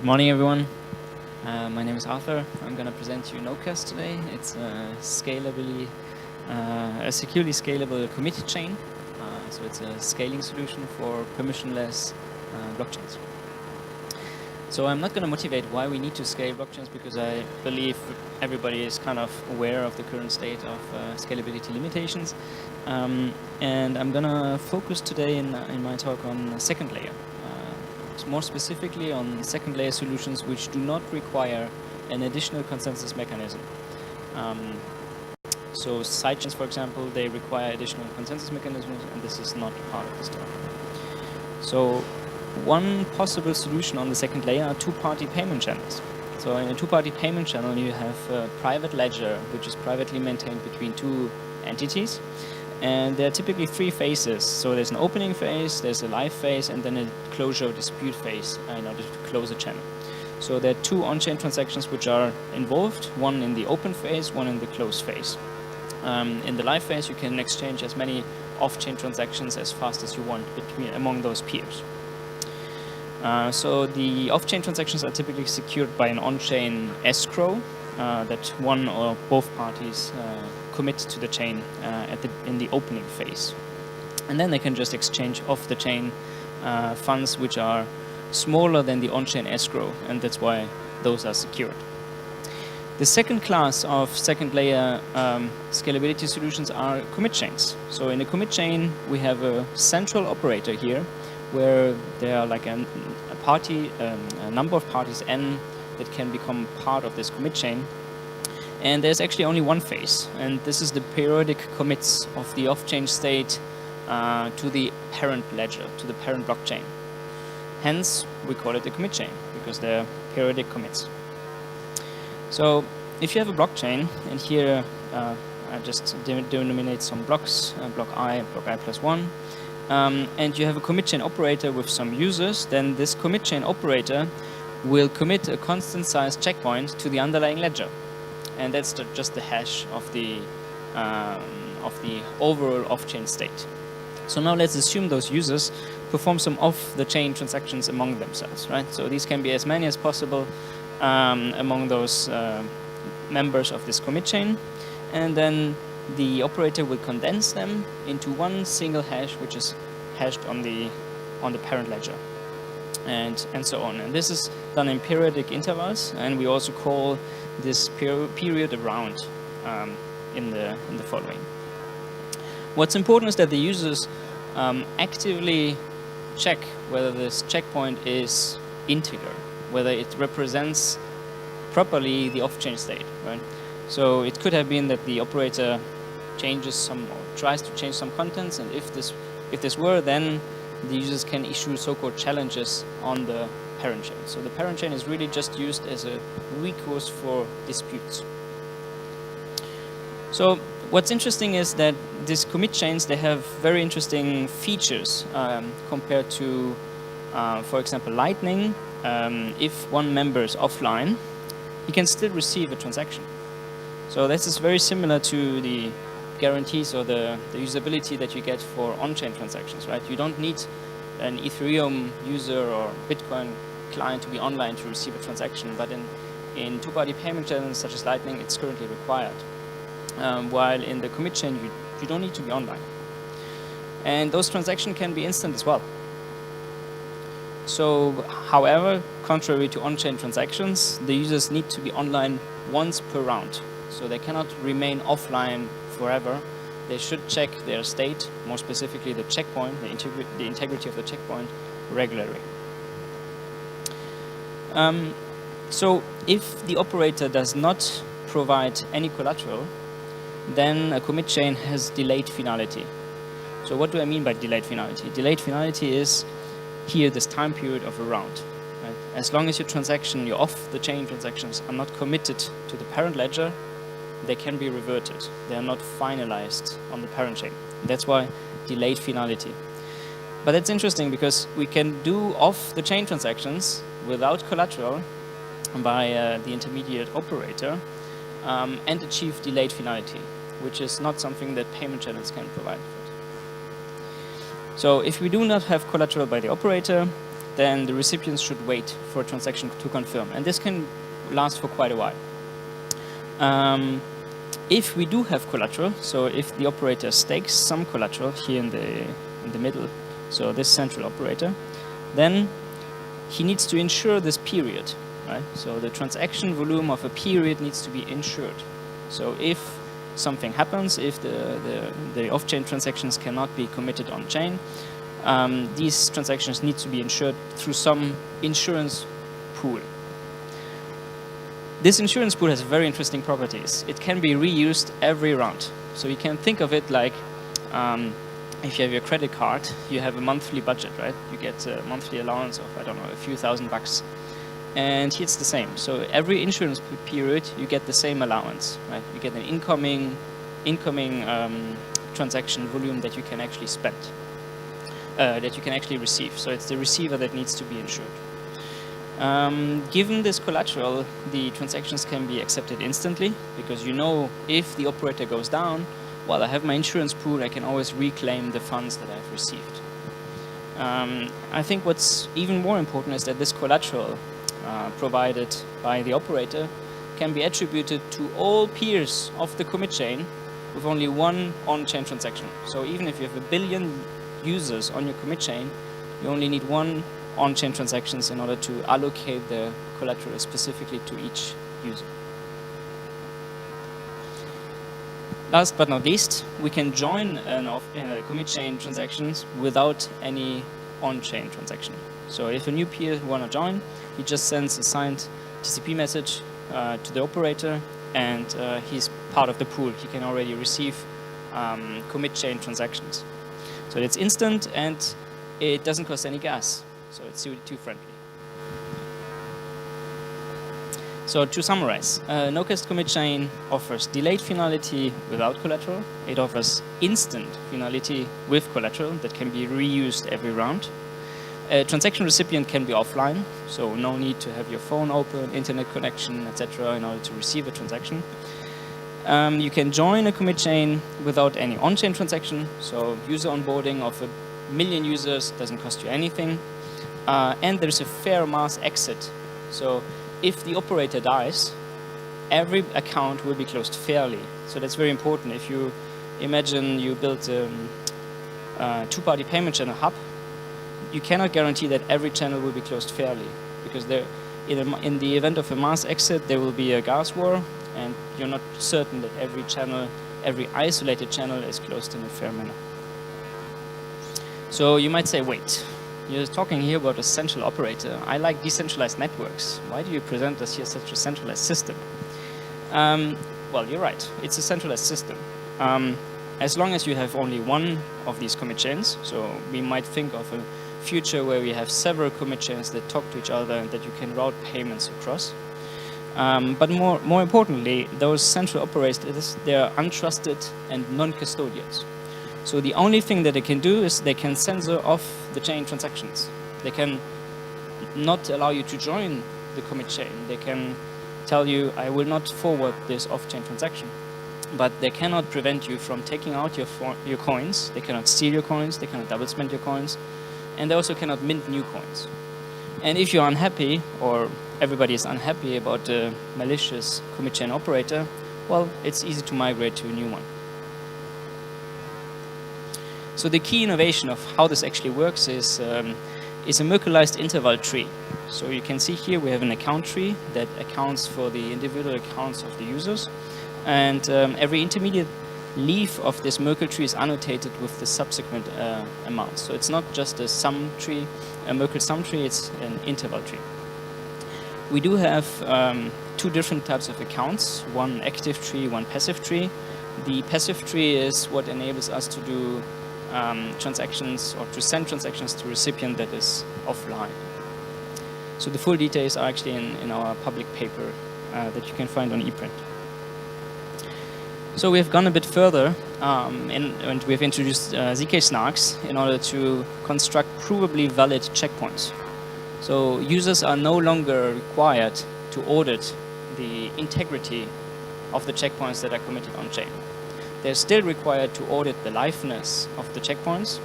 Good morning, everyone. My name is Arthur. I'm going to present you Nocast today. It's a securely scalable committee chain. So it's a scaling solution for permissionless blockchains. So I'm not going to motivate why we need to scale blockchains, because I believe everybody is kind of aware of the current state of scalability limitations. And I'm going to focus today in my talk on second layer. More specifically on second layer solutions which do not require an additional consensus mechanism. So sidechains, for example, they require additional consensus mechanisms, and this is not part of this talk. So one possible solution on the second layer are two-party payment channels. So in a two-party payment channel, you have a private ledger, which is privately maintained between two entities. And there are typically three phases. So there's an opening phase, there's a live phase, and then a closure or dispute phase in order to close a channel. So there are two on-chain transactions which are involved, one in the open phase, one in the close phase. In the live phase, you can exchange as many off-chain transactions as fast as you want among those peers. So the off-chain transactions are typically secured by an on-chain escrow that one or both parties commit to the chain in the opening phase. And then they can just exchange off the chain funds which are smaller than the on-chain escrow, and that's why those are secured. The second class of second layer scalability solutions are commit chains. So in a commit chain, we have a central operator here where there are like a number of parties, n, that can become part of this commit chain. And there's actually only one phase, and this is the periodic commits of the off-chain state to the parent ledger, to the parent blockchain. Hence, we call it a commit chain, because they're periodic commits. So if you have a blockchain, and here I just denominate some blocks, block I plus 1, and you have a commit chain operator with some users, then this commit chain operator will commit a constant size checkpoint to the underlying ledger. And that's just the hash of the overall off-chain state. So now let's assume those users perform some off-the-chain transactions among themselves, right? So these can be as many as possible among those members of this commit chain, and then the operator will condense them into one single hash, which is hashed on the parent ledger, and so on. And this is done in periodic intervals, and we also call this period a round in the following. What's important is that the users actively check whether this checkpoint is integer, whether it represents properly the off-chain state, right? So it could have been that the operator changes some or tries to change some contents, and if this were, then the users can issue so-called challenges on the parent chain. So the parent chain is really just used as a recourse for disputes. So what's interesting is that these commit chains, they have very interesting features compared to, for example, Lightning. If one member is offline, he can still receive a transaction. So this is very similar to the guarantees or the usability that you get for on-chain transactions, right? You don't need an Ethereum user or Bitcoin client to be online to receive a transaction, but in two-party payment channels such as Lightning, it's currently required. While in the commit chain, you don't need to be online. And those transactions can be instant as well. So, however, contrary to on-chain transactions, the users need to be online once per round. So they cannot remain offline forever. They should check their state, more specifically the checkpoint, the integrity of the checkpoint, regularly. So if the operator does not provide any collateral, then a commit chain has delayed finality. So what do I mean by delayed finality? Delayed finality is here this time period of a round. Right? As long as your off-the-chain transactions are not committed to the parent ledger, they can be reverted. They are not finalized on the parent chain. That's why delayed finality. But that's interesting because we can do off-the-chain transactions without collateral by the intermediate operator and achieve delayed finality, which is not something that payment channels can provide. So if we do not have collateral by the operator, then the recipients should wait for a transaction to confirm. And this can last for quite a while. If we do have collateral, so if the operator stakes some collateral here in the middle, so this central operator, then he needs to insure this period, right? So the transaction volume of a period needs to be insured. So if something happens, if the off-chain transactions cannot be committed on-chain, these transactions need to be insured through some insurance pool. This insurance pool has very interesting properties. It can be reused every round. So you can think of it like if you have your credit card, you have a monthly budget, right? You get a monthly allowance of, I don't know, a few $1,000. And here it's the same. So every insurance period, you get the same allowance, right? You get an incoming transaction volume that you can actually spend, that you can actually receive. So it's the receiver that needs to be insured. Given this collateral, the transactions can be accepted instantly, because you know if the operator goes down, well, I have my insurance pool, I can always reclaim the funds that I've received. I think what's even more important is that this collateral provided by the operator can be attributed to all peers of the commit chain with only one on-chain transaction. So even if you have 1 billion users on your commit chain, you only need one on-chain transactions in order to allocate the collateral specifically to each user. Last but not least, we can join commit chain transactions without any on-chain transaction. So if a new peer want to join, he just sends a signed TCP message to the operator, and he's part of the pool. He can already receive commit chain transactions. So it's instant and it doesn't cost any gas. So it's CO2 friendly. So to summarize, no-cast commit chain offers delayed finality without collateral. It offers instant finality with collateral that can be reused every round. A transaction recipient can be offline, so no need to have your phone open, internet connection, etc. in order to receive a transaction. You can join a commit chain without any on-chain transaction, so user onboarding of 1 million users doesn't cost you anything. And there's a fair mass exit. So if the operator dies, every account will be closed fairly. So that's very important. If you imagine you build a two-party payment channel hub, you cannot guarantee that every channel will be closed fairly, because in the event of a mass exit, there will be a gas war, and you're not certain that every isolated channel is closed in a fair manner. So you might say, wait, you're talking here about a central operator. I like decentralized networks. Why do you present us here such a centralized system? Well, you're right. It's a centralized system. As long as you have only one of these commit chains, so we might think of a future where we have several commit chains that talk to each other and that you can route payments across. But more importantly, those central operators, they are untrusted and non-custodians. So the only thing that they can do is they can censor off the chain transactions. They can not allow you to join the commit chain. They can tell you, I will not forward this off-chain transaction. But they cannot prevent you from taking out your coins. They cannot steal your coins. They cannot double spend your coins. And they also cannot mint new coins. And if you're unhappy, or everybody is unhappy about the malicious commit chain operator, well, it's easy to migrate to a new one. So the key innovation of how this actually works is a Merkleized interval tree. So you can see here we have an account tree that accounts for the individual accounts of the users. And every intermediate leaf of this Merkle tree is annotated with the subsequent amounts. So it's not just a sum tree, a Merkle sum tree, it's an interval tree. We do have 2 different types of accounts, one active tree, one passive tree. The passive tree is what enables us to do transactions or to send transactions to a recipient that is offline. So the full details are actually in our public paper that you can find on ePrint. So we have gone a bit further and we have introduced ZK snarks in order to construct provably valid checkpoints. So users are no longer required to audit the integrity of the checkpoints that are committed on chain. They're still required to audit the liveness of the checkpoints,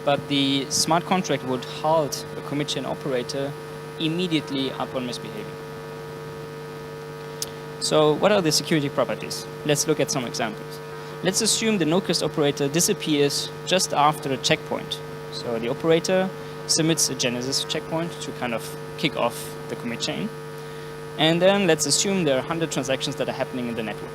but the smart contract would halt a commit chain operator immediately upon misbehaving. So what are the security properties? Let's look at some examples. Let's assume the no-cast operator disappears just after a checkpoint. So the operator submits a genesis checkpoint to kind of kick off the commit chain. And then let's assume there are 100 transactions that are happening in the network.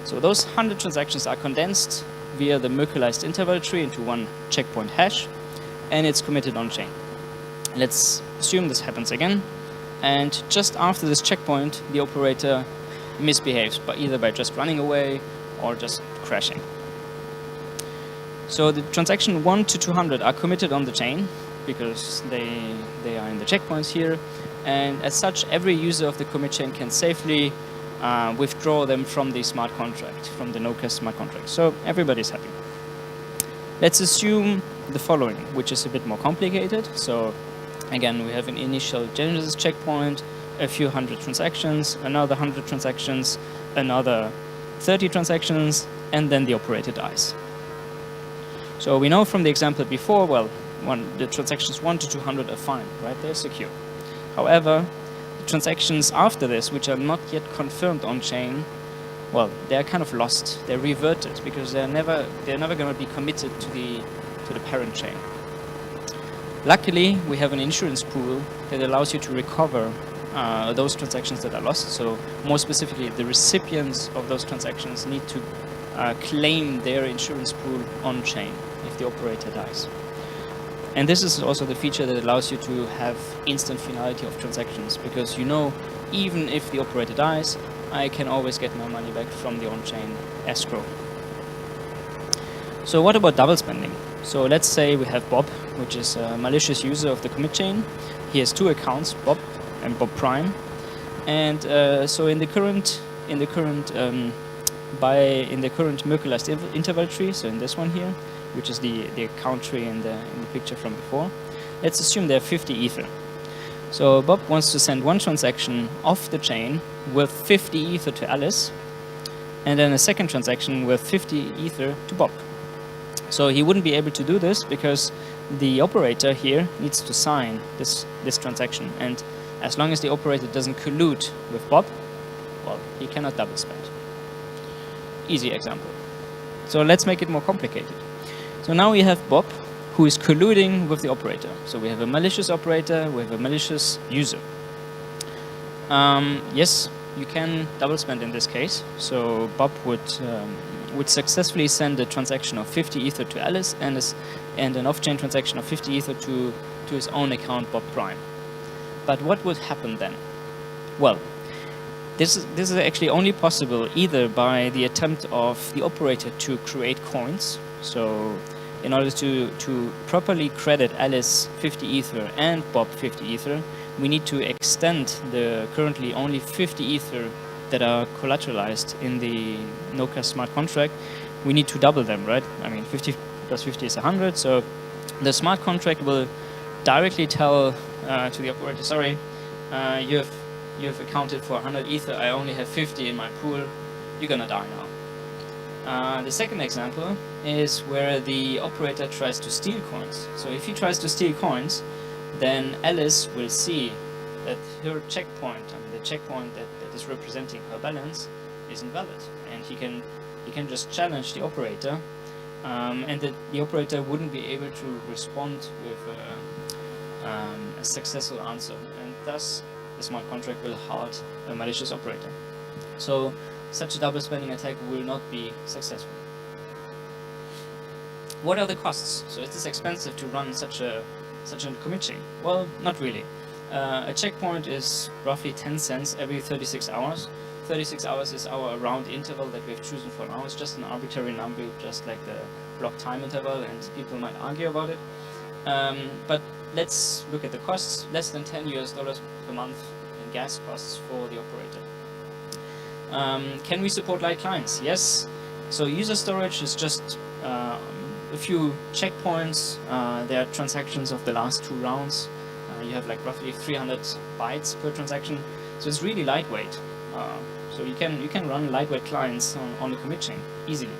So those 100 transactions are condensed via the Merkleized interval tree into one checkpoint hash, and it's committed on-chain. Let's assume this happens again, and just after this checkpoint, the operator misbehaves, either by just running away or just crashing. So the transaction 1 to 200 are committed on the chain because they are in the checkpoints here, and as such, every user of the commit chain can safely withdraw them from the smart contract, from the no-cast smart contract. So everybody's happy. Let's assume the following, which is a bit more complicated. So again, we have an initial genesis checkpoint, a few hundred transactions, another 100 transactions, another 30 transactions, and then the operator dies. So we know from the example before, well, the transactions 1 to 200 are fine, right? They're secure. However, the transactions after this, which are not yet confirmed on chain, well, they're kind of lost. They're reverted because they're never going to be committed to the parent chain. Luckily, we have an insurance pool that allows you to recover those transactions that are lost. So more specifically, the recipients of those transactions need to claim their insurance pool on chain if the operator dies. And this is also the feature that allows you to have instant finality of transactions, because you know, even if the operator dies, I can always get my money back from the on-chain escrow. So what about double spending? So let's say we have Bob, which is a malicious user of the commit chain. He has two accounts, Bob and Bob Prime. And so in the current Merkleized interval tree, so in this one here, which is the account tree in the picture from before, let's assume there are 50 Ether. So Bob wants to send one transaction off the chain with 50 Ether to Alice, and then a second transaction with 50 Ether to Bob. So he wouldn't be able to do this because the operator here needs to sign this transaction, and as long as the operator doesn't collude with Bob, well, he cannot double spend. Easy example. So let's make it more complicated. So now we have Bob, who is colluding with the operator. So we have a malicious operator, we have a malicious user. Yes, you can double spend in this case. So Bob would successfully send a transaction of 50 Ether to Alice and an off-chain transaction of 50 Ether to his own account, Bob Prime. But what would happen then? Well, this is actually only possible either by the attempt of the operator to create coins. So in order to properly credit Alice 50 Ether and Bob 50 Ether, we need to extend the currently only 50 Ether that are collateralized in the no-cast smart contract. We need to double them, right? I mean, 50 plus 50 is 100, so the smart contract will directly tell to the operator, sorry, you have accounted for 100 Ether, I only have 50 in my pool, you're gonna die now. The second example is where the operator tries to steal coins. So if he tries to steal coins, then Alice will see that her checkpoint, the checkpoint that is representing her balance, is invalid, and he can just challenge the operator, and the operator wouldn't be able to respond with a successful answer, and thus the smart contract will halt a malicious operator. So such a double spending attack will not be successful. What are the costs? So is this expensive to run such a commit chain? Well, not really. A checkpoint is roughly 10 cents every 36 hours. 36 hours is our round interval that we've chosen for now. It's just an arbitrary number, just like the block time interval, and people might argue about it. But let's look at the costs. Less than $10 per month in gas costs for the operator. Can we support light clients? Yes. So user storage is just a few checkpoints. There are transactions of the last 2 rounds. You have like roughly 300 bytes per transaction, so it's really lightweight. So you can run lightweight clients on the commit chain easily.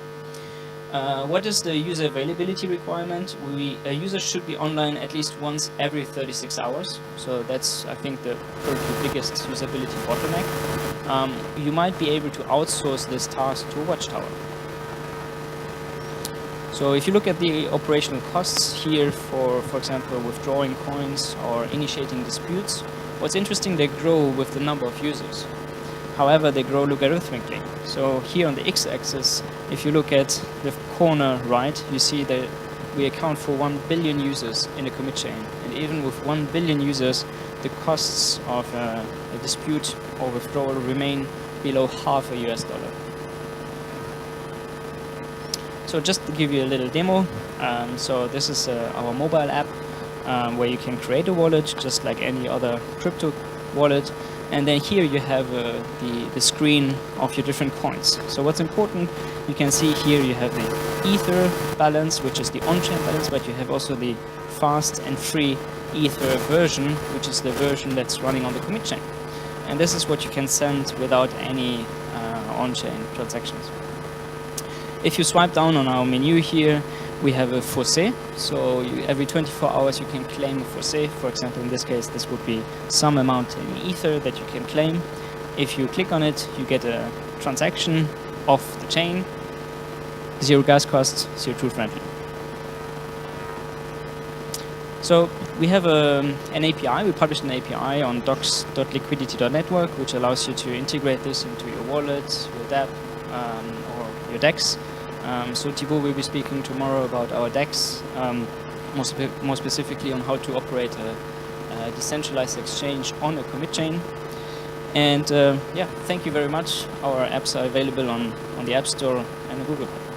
What is the user availability requirement? A user should be online at least once every 36 hours. So that's, I think, the biggest usability bottleneck. You might be able to outsource this task to a watchtower. So if you look at the operational costs here for example, withdrawing coins or initiating disputes, what's interesting, they grow with the number of users. However, they grow logarithmically. So here on the x-axis, if you look at the corner right, you see that we account for 1 billion users in a commit chain. And even with 1 billion users, the costs of a dispute or withdrawal remain below $0.50 US. So just to give you a little demo, so this is our mobile app where you can create a wallet just like any other crypto wallet. And then here you have the screen of your different coins. So what's important, you can see here you have the Ether balance, which is the on-chain balance, but you have also the fast and free Ether version, which is the version that's running on the commit chain. And this is what you can send without any on-chain transactions. If you swipe down on our menu here, we have a foresee. So every 24 hours you can claim a foresee. For example, in this case, this would be some amount in Ether that you can claim. If you click on it, you get a transaction off the chain, 0 gas costs, CO2 friendly. So we have an API. We published an API on docs.liquidity.network, which allows you to integrate this into your wallet, your DApp, or your DEX. So Thibaut will be speaking tomorrow about our DEX, more specifically on how to operate a decentralized exchange on a commit chain. And yeah, thank you very much. Our apps are available on the App Store and Google Play.